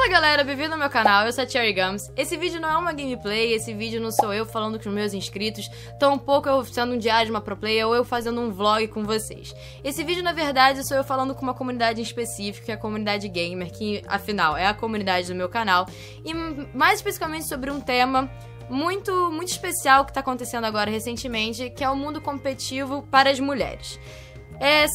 Fala galera, bem-vindo ao meu canal, eu sou a Cherry Gums. Esse vídeo não é uma gameplay, esse vídeo não sou eu falando com os meus inscritos, tampouco eu sendo um diário de uma pro player ou eu fazendo um vlog com vocês. Esse vídeo, na verdade, sou eu falando com uma comunidade em específico, que é a comunidade gamer, que afinal é a comunidade do meu canal, e mais especificamente sobre um tema muito especial que tá acontecendo agora recentemente, que é o mundo competitivo para as mulheres.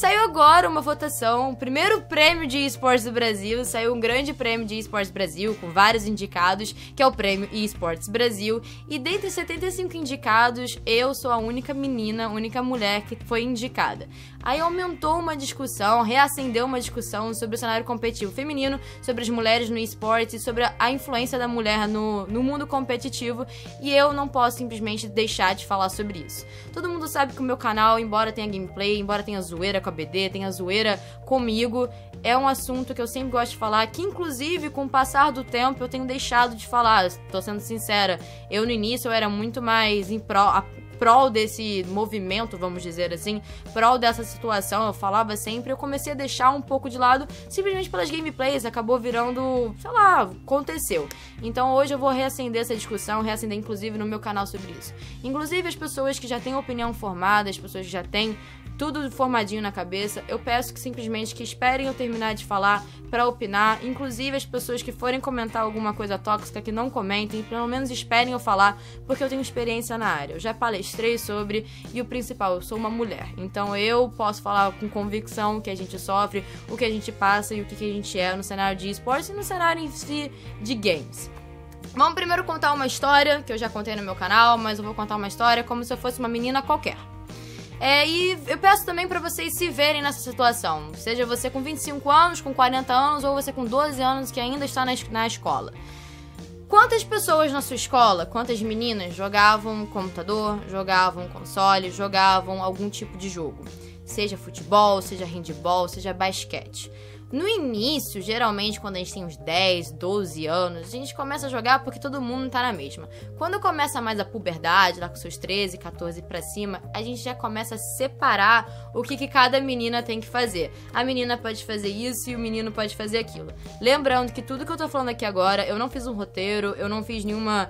Saiu agora uma votação, o primeiro prêmio de esportes do Brasil, saiu um grande prêmio de esportes Brasil, com vários indicados, que é o prêmio eSports Brasil, e dentre 75 indicados, eu sou a única menina, a única mulher que foi indicada. Aí aumentou uma discussão, reacendeu uma discussão sobre o cenário competitivo feminino, sobre as mulheres no esportes e sobre a influência da mulher no mundo competitivo, e eu não posso simplesmente deixar de falar sobre isso. Todo mundo sabe que o meu canal, embora tenha gameplay, embora tenha zoeira com a BD, tenha zoeira comigo, é um assunto que eu sempre gosto de falar, que inclusive com o passar do tempo eu tenho deixado de falar, tô sendo sincera. Eu no início eu era muito mais em prol desse movimento, vamos dizer assim, prol dessa situação, eu falava sempre, eu comecei a deixar um pouco de lado, simplesmente pelas gameplays, acabou virando, sei lá, aconteceu. Então hoje eu vou reacender essa discussão, reacender inclusive no meu canal sobre isso. Inclusive as pessoas que já têm opinião formada, as pessoas que já têm tudo formadinho na cabeça, eu peço que simplesmente que esperem eu terminar de falar pra opinar, inclusive as pessoas que forem comentar alguma coisa tóxica que não comentem, pelo menos esperem eu falar, porque eu tenho experiência na área, eu já palestrei sobre, e o principal, eu sou uma mulher, então eu posso falar com convicção o que a gente sofre, o que a gente passa e o que a gente é no cenário de esportes e no cenário em si de games. Vamos primeiro contar uma história, que eu já contei no meu canal, mas eu vou contar uma história como se eu fosse uma menina qualquer. E eu peço também pra vocês se verem nessa situação, seja você com 25 anos, com 40 anos ou você com 12 anos que ainda está na escola. Quantas pessoas na sua escola, quantas meninas jogavam computador, jogavam console, jogavam algum tipo de jogo? Seja futebol, seja handball, seja basquete. No início, geralmente, quando a gente tem uns 10, 12 anos, a gente começa a jogar porque todo mundo tá na mesma. Quando começa mais a puberdade, lá com seus 13, 14 pra cima, a gente já começa a separar o que cada menina tem que fazer. A menina pode fazer isso e o menino pode fazer aquilo. Lembrando que tudo que eu tô falando aqui agora, eu não fiz um roteiro, eu não fiz nenhuma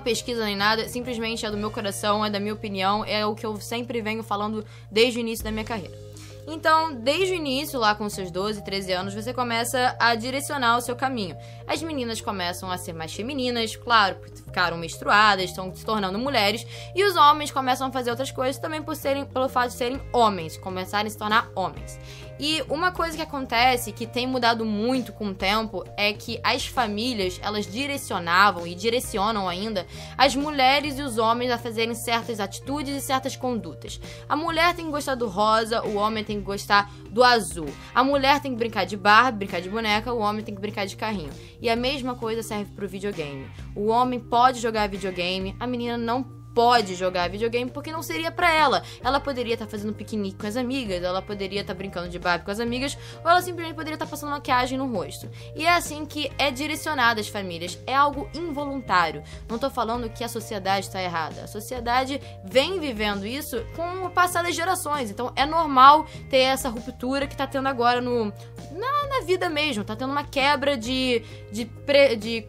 pesquisa nem nada, simplesmente é do meu coração, é da minha opinião, é o que eu sempre venho falando desde o início da minha carreira. Então, desde o início, lá com seus 12, 13 anos, você começa a direcionar o seu caminho. As meninas começam a ser mais femininas, claro, porque ficaram menstruadas, estão se tornando mulheres, e os homens começam a fazer outras coisas também pelo fato de serem homens, começarem a se tornar homens. E uma coisa que acontece, que tem mudado muito com o tempo, é que as famílias, elas direcionavam e direcionam ainda as mulheres e os homens a fazerem certas atitudes e certas condutas. A mulher tem que gostar do rosa, o homem tem que gostar do azul. A mulher tem que brincar de Barbie, brincar de boneca, o homem tem que brincar de carrinho. E a mesma coisa serve pro videogame. O homem pode jogar videogame, a menina não pode jogar videogame porque não seria pra ela. Ela poderia estar fazendo piquenique com as amigas, ela poderia estar brincando de Barbie com as amigas, ou ela simplesmente poderia estar passando maquiagem no rosto. E é assim que é direcionada às famílias. É algo involuntário. Não tô falando que a sociedade tá errada. A sociedade vem vivendo isso com o passar das gerações. Então é normal ter essa ruptura que tá tendo agora na vida mesmo. Tá tendo uma quebra de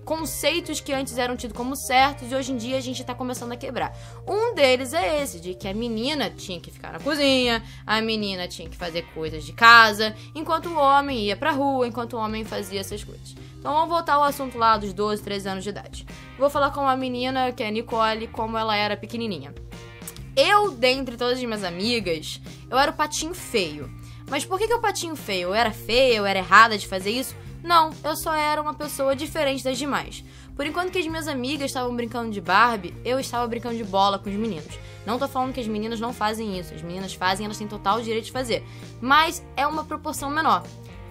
conceitos que antes eram tidos como certos e hoje em dia a gente tá começando a quebrar. Um deles é esse, de que a menina tinha que ficar na cozinha, a menina tinha que fazer coisas de casa, enquanto o homem ia pra rua, enquanto o homem fazia essas coisas. Então vamos voltar ao assunto lá dos 12, 13 anos de idade. Vou falar com uma menina, que é a Nicole, como ela era pequenininha. Eu, dentre todas as minhas amigas, eu era o patinho feio. Mas por que o patinho feio? Eu era feia, eu era errada de fazer isso? Não, eu só era uma pessoa diferente das demais. Por enquanto que as minhas amigas estavam brincando de Barbie, eu estava brincando de bola com os meninos. Não tô falando que as meninas não fazem isso, as meninas fazem, elas têm total direito de fazer. Mas é uma proporção menor.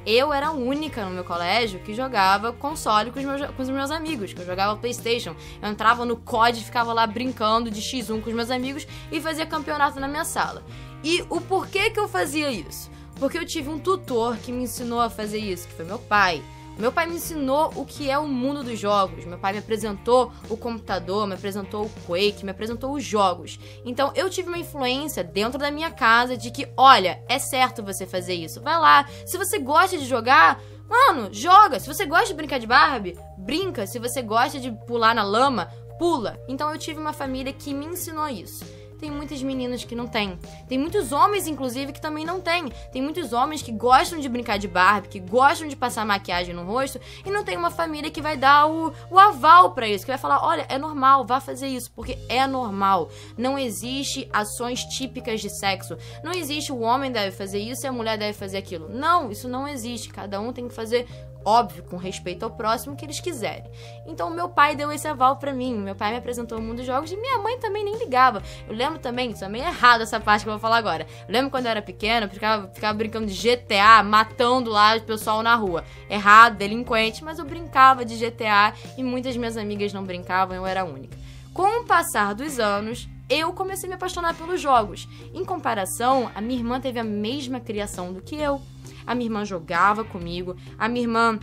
Eu era a única no meu colégio que jogava console com os meus amigos, que eu jogava PlayStation. Eu entrava no COD e ficava lá brincando de X1 com os meus amigos e fazia campeonato na minha sala. E o porquê que eu fazia isso? Porque eu tive um tutor que me ensinou a fazer isso, que foi meu pai. Meu pai me ensinou o que é o mundo dos jogos. Meu pai me apresentou o computador, me apresentou o Quake, me apresentou os jogos. Então eu tive uma influência dentro da minha casa de que, olha, é certo você fazer isso. Vai lá, se você gosta de jogar, Mano, joga. Se você gosta de brincar de Barbie, brinca. Se você gosta de pular na lama, pula. Então eu tive uma família que me ensinou isso. Tem muitas meninas que não tem. Tem muitos homens, inclusive, que também não tem. Tem muitos homens que gostam de brincar de Barbie, que gostam de passar maquiagem no rosto e não tem uma família que vai dar o aval pra isso, que vai falar, olha, é normal, vá fazer isso, porque é normal. Não existe ações típicas de sexo. Não existe o homem deve fazer isso e a mulher deve fazer aquilo. Não, isso não existe. Cada um tem que fazer, óbvio, com respeito ao próximo, que eles quiserem. Então, meu pai deu esse aval pra mim. Meu pai me apresentou o mundo dos jogos e minha mãe também nem ligava. Eu lembro também, isso é meio errado essa parte que eu vou falar agora. Eu lembro quando eu era pequena, eu ficava brincando de GTA, matando lá o pessoal na rua. Errado, delinquente, mas eu brincava de GTA e muitas minhas amigas não brincavam, eu era a única. Com o passar dos anos, eu comecei a me apaixonar pelos jogos. Em comparação, a minha irmã teve a mesma criação do que eu. A minha irmã jogava comigo, a minha irmã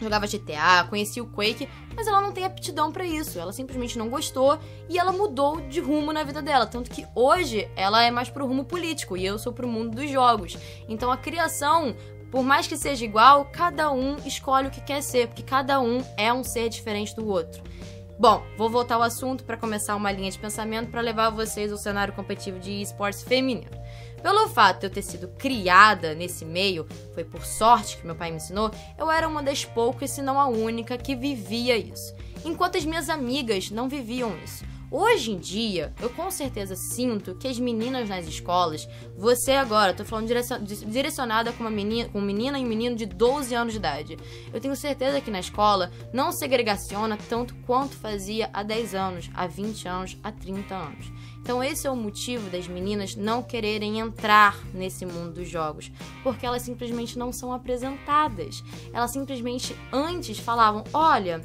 jogava GTA, conhecia o Quake, mas ela não tem aptidão pra isso. Ela simplesmente não gostou e ela mudou de rumo na vida dela. Tanto que hoje ela é mais pro rumo político e eu sou pro mundo dos jogos. Então a criação, por mais que seja igual, cada um escolhe o que quer ser, porque cada um é um ser diferente do outro. Bom, vou voltar ao assunto para começar uma linha de pensamento para levar vocês ao cenário competitivo de esportes feminino. Pelo fato de eu ter sido criada nesse meio, foi por sorte que meu pai me ensinou, eu era uma das poucas, se não a única, que vivia isso. Enquanto as minhas amigas não viviam isso. Hoje em dia, eu com certeza sinto que as meninas nas escolas, você agora, tô falando direcionada com uma menina e um menino de 12 anos de idade. Eu tenho certeza que na escola não segregaciona tanto quanto fazia há 10 anos, há 20 anos, há 30 anos. Então esse é o motivo das meninas não quererem entrar nesse mundo dos jogos, porque elas simplesmente não são apresentadas. Elas simplesmente antes falavam, olha,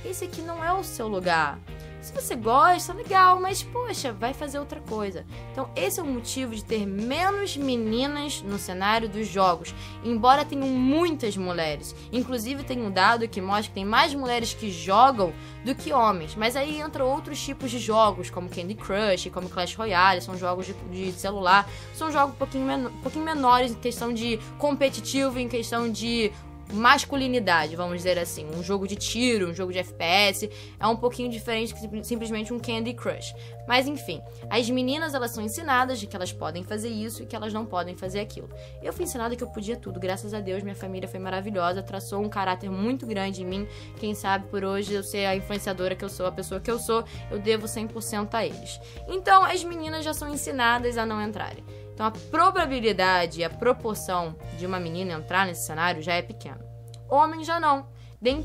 esse aqui não é o seu lugar. Se você gosta, legal, mas poxa, vai fazer outra coisa. Então esse é o motivo de ter menos meninas no cenário dos jogos, embora tenham muitas mulheres. Inclusive tem um dado que mostra que tem mais mulheres que jogam do que homens. Mas aí entram outros tipos de jogos, como Candy Crush, como Clash Royale, são jogos de celular. São jogos um pouquinho menores em questão de competitivo, em questão de masculinidade, vamos dizer assim. Um jogo de tiro, um jogo de FPS é um pouquinho diferente que simplesmente um Candy Crush. Mas enfim, as meninas elas são ensinadas de que elas podem fazer isso e que elas não podem fazer aquilo. Eu fui ensinada que eu podia tudo, graças a Deus, minha família foi maravilhosa, traçou um caráter muito grande em mim. Quem sabe por hoje eu ser a influenciadora que eu sou, a pessoa que eu sou, eu devo 100% a eles. Então as meninas já são ensinadas a não entrarem. Então a probabilidade e a proporção de uma menina entrar nesse cenário já é pequena. Homens já não.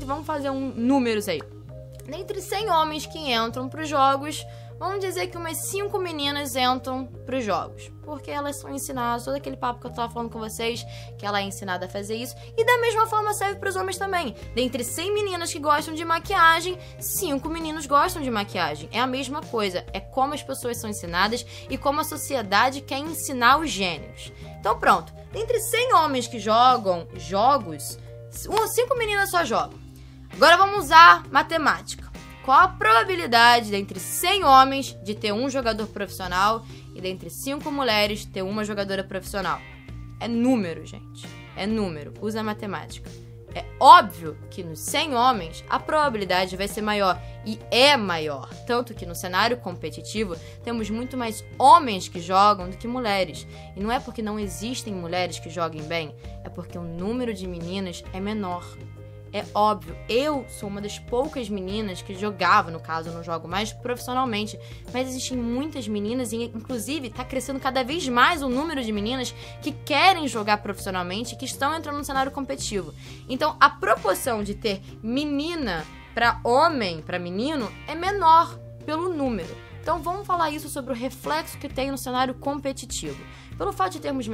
Vamos fazer números aí. Dentre 100 homens que entram para os jogos, vamos dizer que umas 5 meninas entram para os jogos. Porque elas são ensinadas, todo aquele papo que eu tava falando com vocês, que ela é ensinada a fazer isso. E da mesma forma serve para os homens também. Dentre 100 meninas que gostam de maquiagem, 5 meninos gostam de maquiagem. É a mesma coisa. É como as pessoas são ensinadas e como a sociedade quer ensinar os gêneros. Então pronto. Dentre 100 homens que jogam jogos, 5 meninas só jogam. Agora vamos usar matemática. Qual a probabilidade dentre 100 homens de ter um jogador profissional e dentre 5 mulheres ter uma jogadora profissional? É número, gente. É número. Usa matemática. É óbvio que nos 100 homens a probabilidade vai ser maior. E é maior. Tanto que no cenário competitivo temos muito mais homens que jogam do que mulheres. E não é porque não existem mulheres que joguem bem, é porque o número de meninas é menor. É óbvio, eu sou uma das poucas meninas que jogava, no caso eu não jogo mais profissionalmente, mas existem muitas meninas e inclusive está crescendo cada vez mais o número de meninas que querem jogar profissionalmente e que estão entrando no cenário competitivo. Então a proporção de ter menina para homem, para menino, é menor pelo número. Então vamos falar isso sobre o reflexo que tem no cenário competitivo. Pelo fato de termos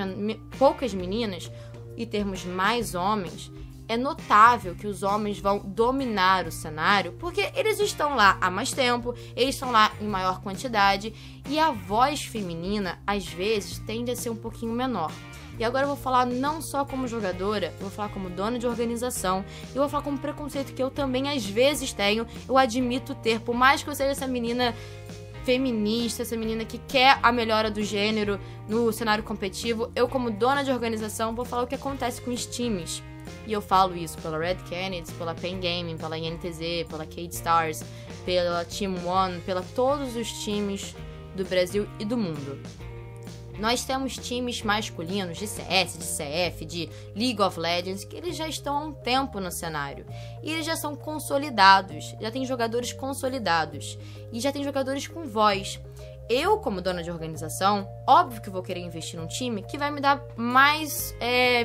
poucas meninas e termos mais homens, é notável que os homens vão dominar o cenário porque eles estão lá há mais tempo, eles estão lá em maior quantidade e a voz feminina, às vezes, tende a ser um pouquinho menor. E agora eu vou falar não só como jogadora, eu vou falar como dona de organização, eu vou falar como preconceito que eu também às vezes tenho, eu admito ter, por mais que eu seja essa menina feminista, essa menina que quer a melhora do gênero no cenário competitivo, eu como dona de organização vou falar o que acontece com os times. E eu falo isso pela Red Canids, pela Pen Gaming, pela INTZ, pela Cade Stars, pela Team One, pela todos os times do Brasil e do mundo. Nós temos times masculinos de CS, de CF, de League of Legends, que eles já estão há um tempo no cenário. E eles já são consolidados, já tem jogadores consolidados. E já tem jogadores com voz. Eu, como dona de organização, óbvio que vou querer investir num time que vai me dar mais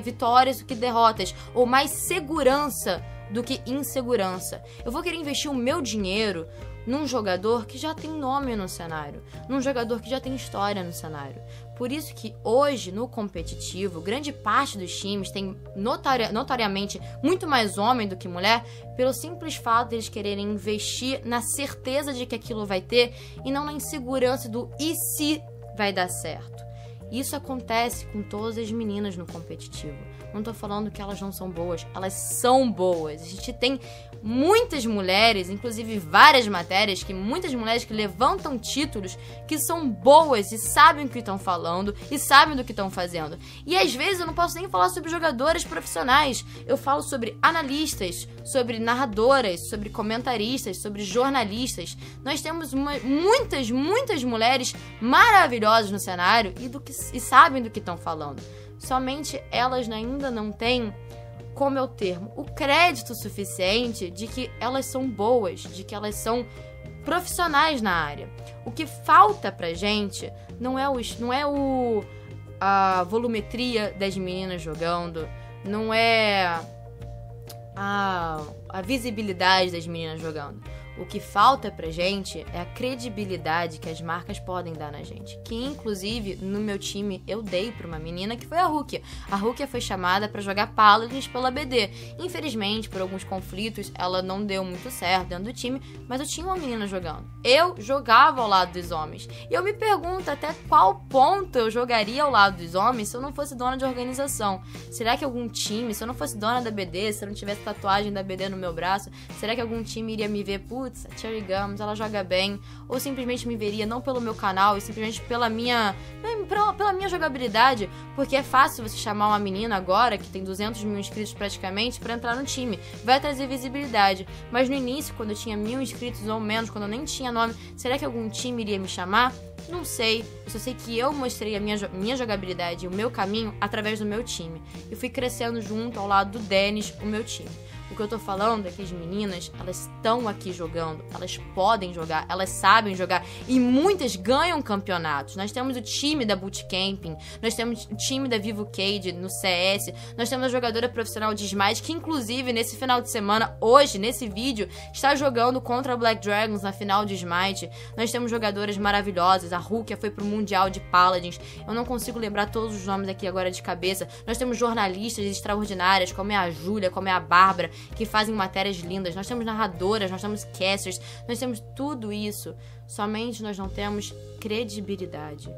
vitórias do que derrotas, ou mais segurança do que insegurança. Eu vou querer investir o meu dinheiro num jogador que já tem nome no cenário, num jogador que já tem história no cenário. Por isso que hoje, no competitivo, grande parte dos times tem notoriamente muito mais homem do que mulher, pelo simples fato de eles quererem investir na certeza de que aquilo vai ter e não na insegurança do e se vai dar certo. Isso acontece com todas as meninas no competitivo. Não tô falando que elas não são boas, elas são boas. A gente tem muitas mulheres, inclusive várias matérias, que muitas mulheres que levantam títulos que são boas e sabem o que estão falando e sabem do que estão fazendo. E às vezes eu não posso nem falar sobre jogadoras profissionais. Eu falo sobre analistas, sobre narradoras, sobre comentaristas, sobre jornalistas. Nós temos muitas mulheres maravilhosas no cenário e sabem do que estão falando. Somente elas ainda não têm, como é o termo, o crédito suficiente de que elas são boas, de que elas são profissionais na área. O que falta pra gente não é a volumetria das meninas jogando, não é a visibilidade das meninas jogando. O que falta pra gente é a credibilidade que as marcas podem dar na gente. Que, inclusive, no meu time, eu dei pra uma menina que foi a Rukia. A Rukia foi chamada pra jogar Paladins pela BD. Infelizmente, por alguns conflitos, ela não deu muito certo dentro do time, mas eu tinha uma menina jogando. Eu jogava ao lado dos homens. E eu me pergunto até qual ponto eu jogaria ao lado dos homens se eu não fosse dona de organização. Será que algum time, se eu não fosse dona da BD, se eu não tivesse tatuagem da BD no meu braço, será que algum time iria me ver, putz, a Cherry Gums, ela joga bem, ou simplesmente me veria não pelo meu canal, e simplesmente pela minha jogabilidade, porque é fácil você chamar uma menina agora, que tem 200 mil inscritos praticamente, pra entrar no time, vai trazer visibilidade, mas no início, quando eu tinha 1000 inscritos ou menos, quando eu nem tinha nome, será que algum time iria me chamar? Não sei, eu só sei que eu mostrei a minha jogabilidade e o meu caminho através do meu time, e fui crescendo junto ao lado do Denis, o meu time. O que eu tô falando é que as meninas, elas estão aqui jogando, elas podem jogar, elas sabem jogar e muitas ganham campeonatos. Nós temos o time da Bootcamping, nós temos o time da Vivo Cade no CS, nós temos a jogadora profissional de Smite, que inclusive nesse final de semana, hoje, nesse vídeo, está jogando contra a Black Dragons na final de Smite. Nós temos jogadoras maravilhosas, a Rukia foi pro Mundial de Paladins, eu não consigo lembrar todos os nomes aqui agora de cabeça. Nós temos jornalistas extraordinárias, como é a Júlia, como é a Bárbara, que fazem matérias lindas, nós temos narradoras, nós temos casters, nós temos tudo isso, somente nós não temos credibilidade.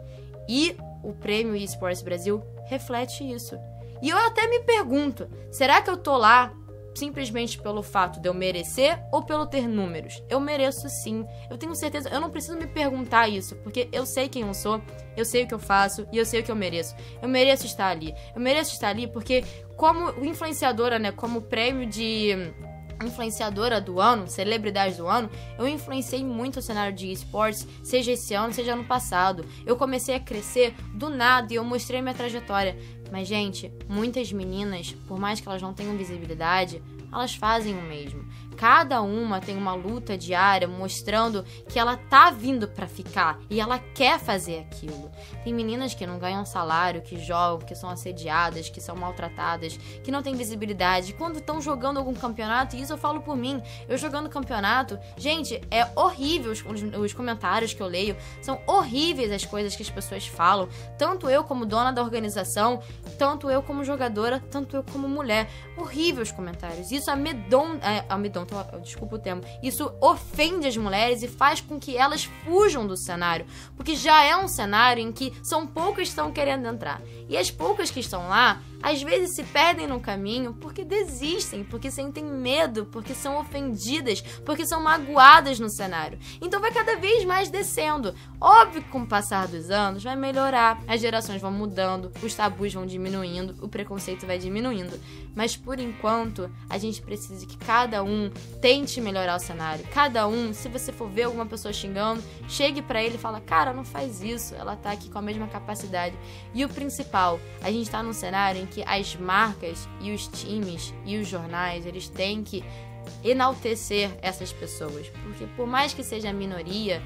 E o Prêmio eSports Brasil reflete isso. E eu até me pergunto, será que eu tô lá simplesmente pelo fato de eu merecer ou pelo ter números? Eu mereço sim, eu tenho certeza, eu não preciso me perguntar isso, porque eu sei quem eu sou, eu sei o que eu faço e eu sei o que eu mereço. Eu mereço estar ali, porque como influenciadora, né, como prêmio de influenciadora do ano, celebridade do ano, eu influenciei muito o cenário de esportes, seja esse ano, seja ano passado. Eu comecei a crescer do nada e eu mostrei minha trajetória. Mas, gente, muitas meninas, por mais que elas não tenham visibilidade, elas fazem o mesmo. Cada uma tem uma luta diária mostrando que ela tá vindo pra ficar e ela quer fazer aquilo. Tem meninas que não ganham salário, que jogam, que são assediadas, que são maltratadas, que não têm visibilidade. Quando estão jogando algum campeonato, e isso eu falo por mim, eu jogando campeonato, gente, é horrível os comentários que eu leio, são horríveis as coisas que as pessoas falam, tanto eu como dona da organização, tanto eu como jogadora, tanto eu como mulher. Horrível os comentários. Isso desculpa o termo, isso ofende as mulheres e faz com que elas fujam do cenário, porque já é um cenário em que são poucas que estão querendo entrar, e as poucas que estão lá, às vezes se perdem no caminho porque desistem, porque sentem medo, porque são ofendidas, porque são magoadas no cenário. Então vai cada vez mais descendo. Óbvio que com o passar dos anos vai melhorar, as gerações vão mudando, os tabus vão diminuindo, o preconceito vai diminuindo. Mas por enquanto, a gente precisa que cada um tente melhorar o cenário. Cada um, se você for ver alguma pessoa xingando, chegue pra ele e fala, cara, não faz isso, ela tá aqui com a mesma capacidade. E o principal, a gente tá num cenário em que as marcas e os times e os jornais, eles têm que enaltecer essas pessoas. Porque por mais que seja a minoria,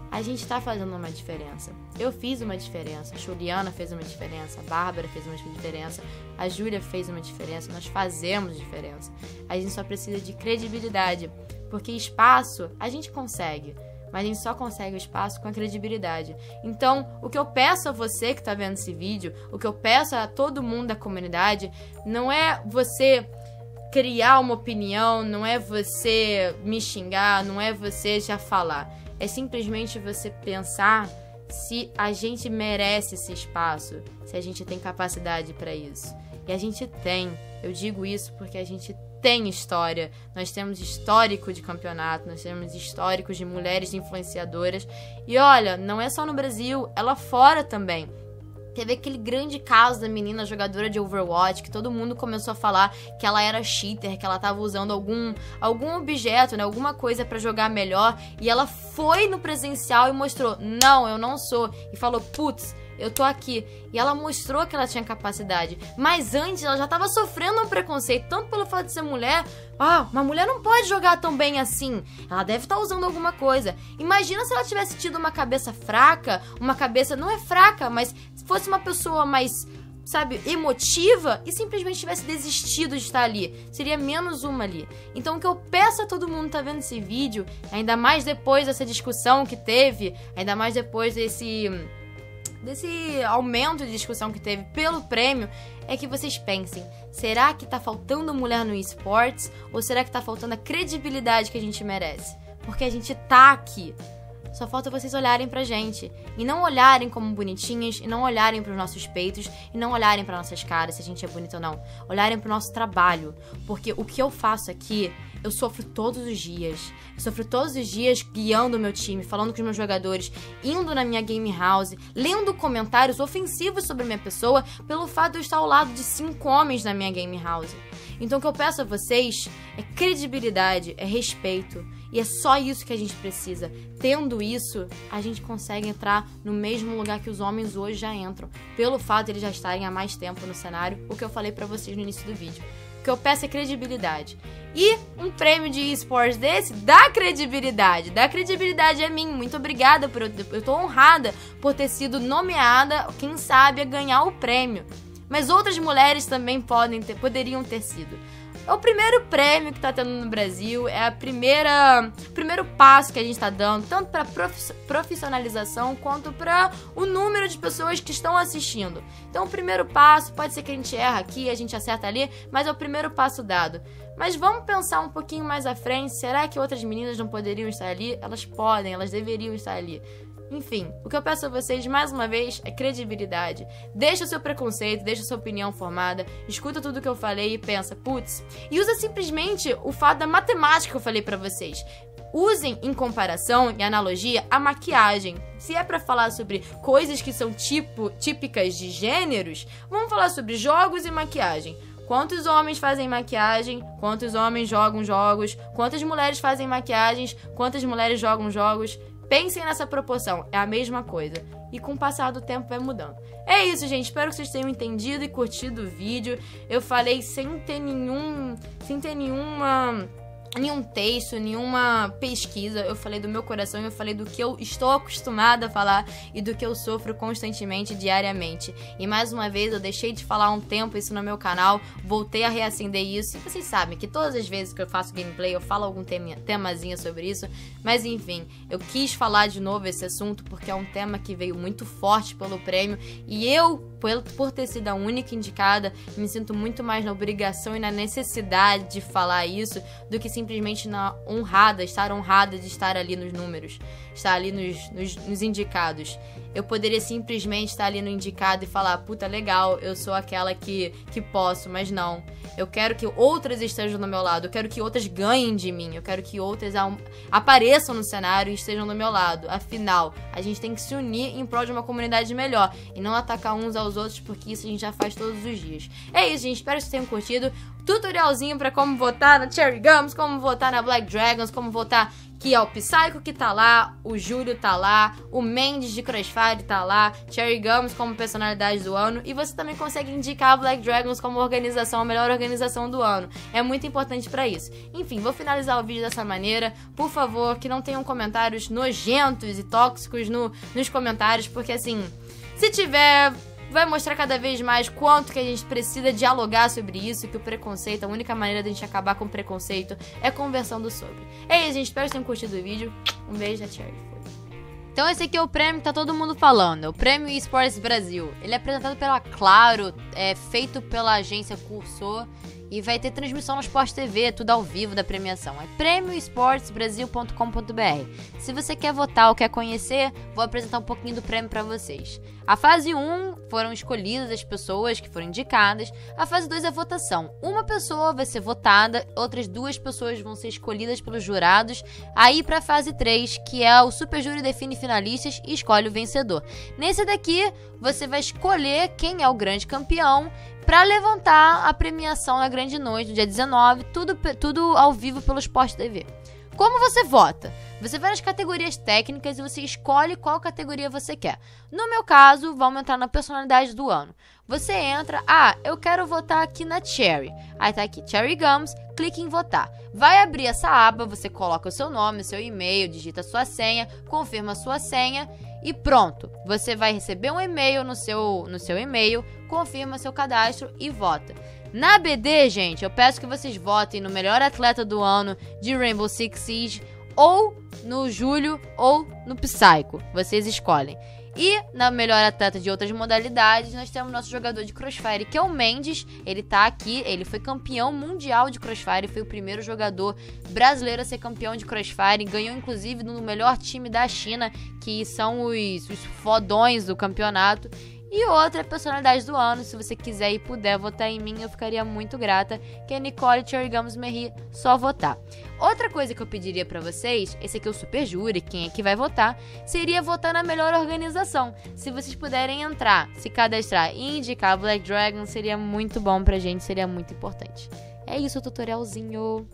a gente tá fazendo uma diferença. Eu fiz uma diferença, a Juliana fez uma diferença, a Bárbara fez uma diferença, a Júlia fez uma diferença, nós fazemos diferença. A gente só precisa de credibilidade, porque espaço a gente consegue, mas a gente só consegue o espaço com a credibilidade. Então, o que eu peço a você que tá vendo esse vídeo, o que eu peço a todo mundo da comunidade, não é você criar uma opinião, não é você me xingar, não é você já falar. É simplesmente você pensar se a gente merece esse espaço, se a gente tem capacidade para isso. E a gente tem. Eu digo isso porque a gente tem história. Nós temos histórico de campeonato, nós temos históricos de mulheres influenciadoras. E olha, não é só no Brasil, é lá fora também. Teve aquele grande caso da menina jogadora de Overwatch, que todo mundo começou a falar que ela era cheater, que ela tava usando algum objeto, né, alguma coisa pra jogar melhor. E ela foi no presencial e mostrou, não, eu não sou. E falou, putz, eu tô aqui. E ela mostrou que ela tinha capacidade. Mas antes ela já tava sofrendo um preconceito, tanto pelo fato de ser mulher. Ah, uma mulher não pode jogar tão bem assim. Ela deve estar usando alguma coisa. Imagina se ela tivesse tido uma cabeça fraca, uma cabeça, não é fraca, mas se fosse uma pessoa mais, sabe, emotiva e simplesmente tivesse desistido de estar ali. Seria menos uma ali. Então o que eu peço a todo mundo que tá vendo esse vídeo, ainda mais depois dessa discussão que teve, ainda mais depois desse aumento de discussão que teve pelo prêmio, é que vocês pensem, será que tá faltando mulher no esportes ou será que tá faltando a credibilidade que a gente merece? Porque a gente tá aqui. Só falta vocês olharem pra gente. E não olharem como bonitinhas, e não olharem pros nossos peitos, e não olharem pra nossas caras, se a gente é bonita ou não. Olharem pro nosso trabalho. Porque o que eu faço aqui, eu sofro todos os dias. Eu sofro todos os dias guiando o meu time, falando com os meus jogadores, indo na minha game house, lendo comentários ofensivos sobre a minha pessoa, pelo fato de eu estar ao lado de 5 homens na minha game house. Então o que eu peço a vocês é credibilidade, é respeito. E é só isso que a gente precisa. Tendo isso, a gente consegue entrar no mesmo lugar que os homens hoje já entram. Pelo fato de eles já estarem há mais tempo no cenário, o que eu falei pra vocês no início do vídeo. O que eu peço é credibilidade. E um prêmio de esportes desse dá credibilidade. Dá credibilidade a mim. Muito obrigada. Eu tô honrada por ter sido nomeada, quem sabe, a ganhar o prêmio. Mas outras mulheres também poderiam ter sido. É o primeiro prêmio que tá tendo no Brasil, é o primeiro passo que a gente tá dando, tanto pra profissionalização quanto pra o número de pessoas que estão assistindo. Então o primeiro passo, pode ser que a gente erra aqui, a gente acerta ali, mas é o primeiro passo dado. Mas vamos pensar um pouquinho mais à frente, será que outras meninas não poderiam estar ali? Elas podem, elas deveriam estar ali. Enfim, o que eu peço a vocês, mais uma vez, é credibilidade. Deixa o seu preconceito, deixa a sua opinião formada, escuta tudo que eu falei e pensa, putz, e usa simplesmente o fato da matemática que eu falei pra vocês. Usem em comparação e analogia a maquiagem. Se é pra falar sobre coisas que são típicas de gêneros, vamos falar sobre jogos e maquiagem. Quantos homens fazem maquiagem? Quantos homens jogam jogos? Quantas mulheres fazem maquiagens? Quantas mulheres jogam jogos? Pensem nessa proporção, é a mesma coisa. E com o passar do tempo vai mudando. É isso, gente. Espero que vocês tenham entendido e curtido o vídeo. Eu falei sem ter nenhum texto, nenhuma pesquisa. Eu falei do meu coração, eu falei do que eu estou acostumada a falar e do que eu sofro constantemente, diariamente. E mais uma vez, eu deixei de falar um tempo isso no meu canal, voltei a reacender isso. E vocês sabem que todas as vezes que eu faço gameplay, eu falo algum temazinho sobre isso. Mas enfim, eu quis falar de novo esse assunto porque é um tema que veio muito forte pelo prêmio. E eu por ter sido a única indicada, me sinto muito mais na obrigação e na necessidade de falar isso do que simplesmente estar honrada de estar ali nos números, estar ali nos indicados. Eu poderia simplesmente estar ali no indicado e falar, puta, legal, eu sou aquela que posso, mas não. Eu quero que outras estejam do meu lado, eu quero que outras ganhem de mim, eu quero que outras apareçam no cenário e estejam do meu lado. Afinal, a gente tem que se unir em prol de uma comunidade melhor e não atacar uns aos outros, porque isso a gente já faz todos os dias. É isso, gente, espero que vocês tenham curtido. Tutorialzinho pra como votar na Cherry Gums, como votar na Black Dragons, como votar que é o Psycho que tá lá, o Júlio tá lá, o Mendes de Crossfire tá lá, Cherry Gums como personalidade do ano, e você também consegue indicar a Black Dragons como organização, a melhor organização do ano. É muito importante pra isso. Enfim, vou finalizar o vídeo dessa maneira. Por favor, que não tenham comentários nojentos e tóxicos nos comentários, porque assim, se tiver, vai mostrar cada vez mais quanto que a gente precisa dialogar sobre isso, que o preconceito, a única maneira de a gente acabar com o preconceito é conversando sobre. É isso, gente. Espero que tenham curtido o vídeo. Um beijo da Cherry. Então esse aqui é o prêmio que tá todo mundo falando, é o Prêmio eSports Brasil. Ele é apresentado pela Claro, é feito pela agência Cursor e vai ter transmissão no Sport TV, tudo ao vivo da premiação. É prêmioesportsbrasil.com.br. Se você quer votar ou quer conhecer, vou apresentar um pouquinho do prêmio pra vocês. A fase 1 foram escolhidas as pessoas que foram indicadas. A fase 2 é a votação. Uma pessoa vai ser votada, outras 2 pessoas vão ser escolhidas pelos jurados. Aí pra fase 3, que é o Super Júri define finalistas e escolhe o vencedor. Nesse daqui, você vai escolher quem é o grande campeão para levantar a premiação na grande noite, no dia 19, tudo ao vivo pelo Sport TV. Como você vota? Você vai nas categorias técnicas e você escolhe qual categoria você quer. No meu caso, vamos entrar na personalidade do ano. Você entra, eu quero votar aqui na Cherry. Aí tá aqui, Cherry Gums, clique em votar. Vai abrir essa aba, você coloca o seu nome, o seu e-mail, digita a sua senha, confirma a sua senha e pronto. Você vai receber um e-mail no seu e-mail, confirma seu cadastro e vota. Na BD, gente, eu peço que vocês votem no melhor atleta do ano de Rainbow Six Siege, ou no Júlio, ou no Psycho. Vocês escolhem. E na melhor atleta de outras modalidades, nós temos nosso jogador de Crossfire, que é o Mendes. Ele tá aqui, ele foi campeão mundial de Crossfire, foi o primeiro jogador brasileiro a ser campeão de Crossfire. Ganhou, inclusive, no melhor time da China, que são os fodões do campeonato. E outra personalidade do ano, se você quiser e puder votar em mim, eu ficaria muito grata, que é Nicole Cherry Gums Merri, só votar. Outra coisa que eu pediria pra vocês, esse aqui é o Super Júri, quem é que vai votar, seria votar na melhor organização. Se vocês puderem entrar, se cadastrar e indicar a Black Dragon, seria muito bom pra gente, seria muito importante. É isso o tutorialzinho.